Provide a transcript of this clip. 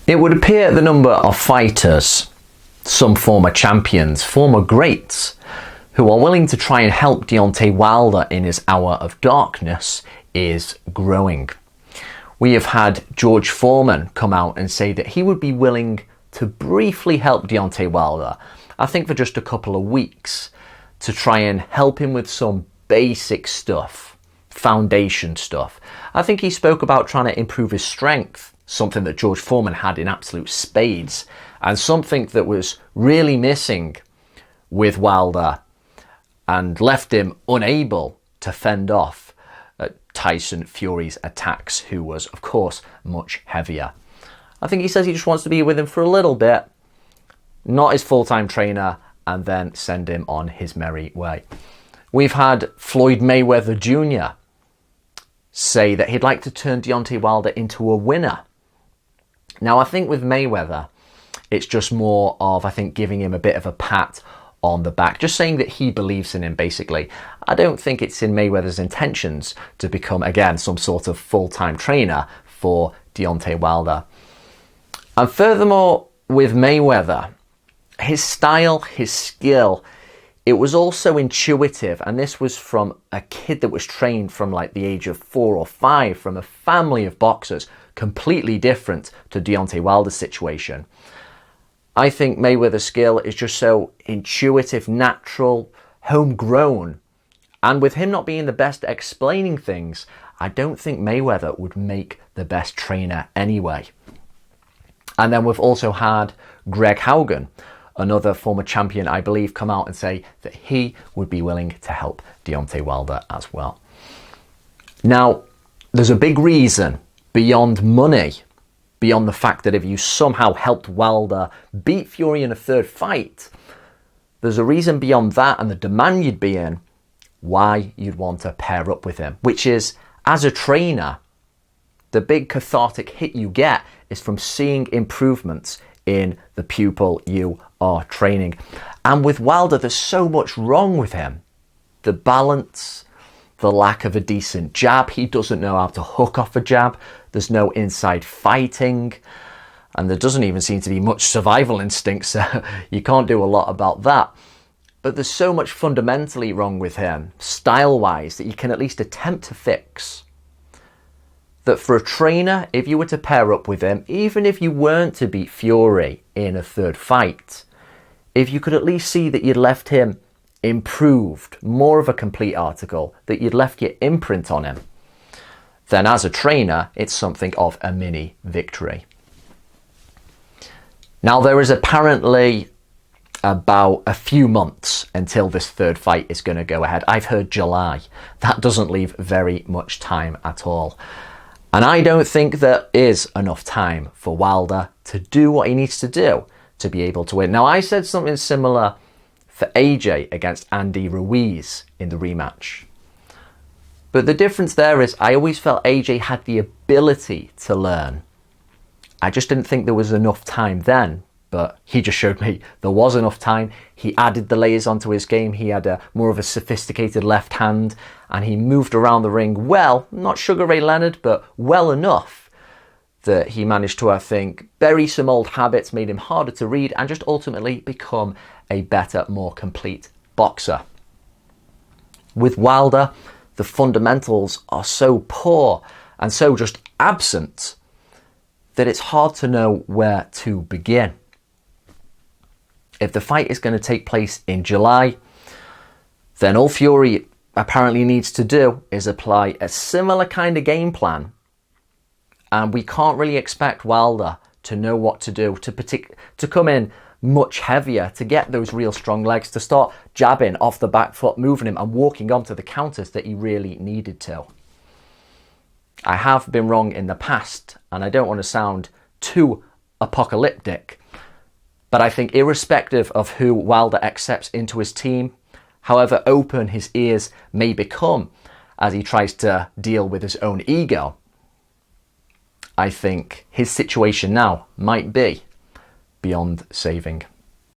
It would appear the number of fighters, some former champions, former greats, who are willing to try and help Deontay Wilder in his hour of darkness is growing. We have had George Foreman come out and say that he would be willing to briefly help Deontay Wilder, I think for just a couple of weeks, to try and help him with some basic stuff, foundation stuff. I think he spoke about trying to improve his strength, something that George Foreman had in absolute spades, and something that was really missing with Wilder and left him unable to fend off Tyson Fury's attacks, who was, of course, much heavier. I think he says he just wants to be with him for a little bit, not his full-time trainer, and then send him on his merry way. We've had Floyd Mayweather Jr. say that he'd like to turn Deontay Wilder into a winner. Now, I think with Mayweather, it's just more of, I think, giving him a bit of a pat on the back, just saying that he believes in him, basically. I don't think it's in Mayweather's intentions to become, again, some sort of full-time trainer for Deontay Wilder. And furthermore, with Mayweather, his style, his skill, it was also intuitive, and this was from a kid that was trained from like the age of 4 or 5, from a family of boxers, completely different to Deontay Wilder's situation. I think Mayweather's skill is just so intuitive, natural, homegrown, and with him not being the best at explaining things, I don't think Mayweather would make the best trainer anyway. And then we've also had Greg Haugen, another former champion, I believe, come out and say that he would be willing to help Deontay Wilder as well. Now, there's a big reason beyond money, beyond the fact that if you somehow helped Wilder beat Fury in a third fight, there's a reason beyond that and the demand you'd be in why you'd want to pair up with him, which is, as a trainer, the big cathartic hit you get is from seeing improvements in the pupil you are training. And with Wilder, there's so much wrong with him. The balance, the lack of a decent jab. He doesn't know how to hook off a jab. There's no inside fighting. And there doesn't even seem to be much survival instinct, so you can't do a lot about that. But there's so much fundamentally wrong with him, style-wise, that you can at least attempt to fix. That for a trainer, if you were to pair up with him, even if you weren't to beat Fury in a third fight, if you could at least see that you'd left him improved, more of a complete article, that you'd left your imprint on him, then as a trainer, it's something of a mini victory. Now, there is apparently about a few months until this third fight is going to go ahead. I've heard July. That doesn't leave very much time at all. And I don't think there is enough time for Wilder to do what he needs to do to be able to win. Now, I said something similar for AJ against Andy Ruiz in the rematch. But the difference there is I always felt AJ had the ability to learn. I just didn't think there was enough time then. But he just showed me there was enough time. He added the layers onto his game. He had a more of a sophisticated left hand, and he moved around the ring well, not Sugar Ray Leonard, but well enough that he managed to, I think, bury some old habits, made him harder to read, and just ultimately become a better, more complete boxer. With Wilder, the fundamentals are so poor and so just absent that it's hard to know where to begin. If the fight is going to take place in July, then all Fury apparently needs to do is apply a similar kind of game plan. And we can't really expect Wilder to know what to do, to come in much heavier, to get those real strong legs, to start jabbing off the back foot, moving him and walking onto the counters that he really needed to. I have been wrong in the past, and I don't want to sound too apocalyptic, but I think irrespective of who Wilder accepts into his team, however open his ears may become as he tries to deal with his own ego, I think his situation now might be beyond saving.